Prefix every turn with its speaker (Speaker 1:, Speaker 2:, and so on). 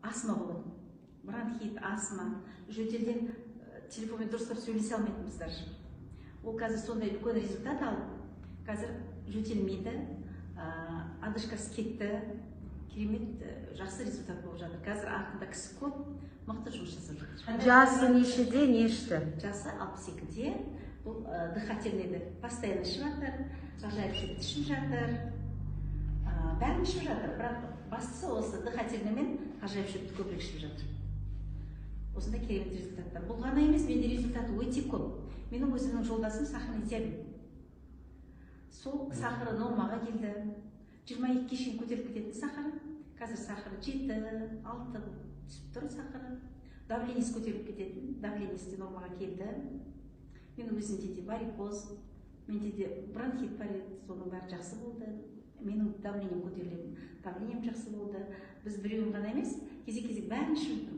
Speaker 1: астма болатын. Бронхит, астма, жөтелден телефонмен дұрыстап сөйлесе алмайтынбыздар. Ол қазір сондай үлкен результат алып, қазір жөтелмейді, одышкасы кетті, керемет жақсы результат болып жатыр. Қазір артында кісі көп, мықты жұмыс жасап жатыр.
Speaker 2: Жасы нешеде, нешті?
Speaker 1: Жасы 62-де, бұл дыхательныйды постоянно ішіп жатыр, ғажайып шөпті ішіп жатыр, бәрін ішіп жатыр, бірақ бастысы осы дыхательныймен ғажайып шөпті көбірек ішіп жатыр. Осында керемет результаттар. Бұл ғана емес, менде результаты өте көп. Менің өзімнің жолдасым сахарный диабет. Сол сахары нормаға келді. 22-ге шейін көтеріп кететін сахары. Қазір сахары 7, 6 түсіп тұр сахары. Давлениесі көтеріп кететін. Давлениесі де нормаға келді. Менің өзімде де варикоз, менде де бронхит бар еді, соның бәрі жақсы болды. Менің давлением көтерілетін, давлением жақсы болды. Біз біреуін ғана емес, кезек-кезек бәрін ішіп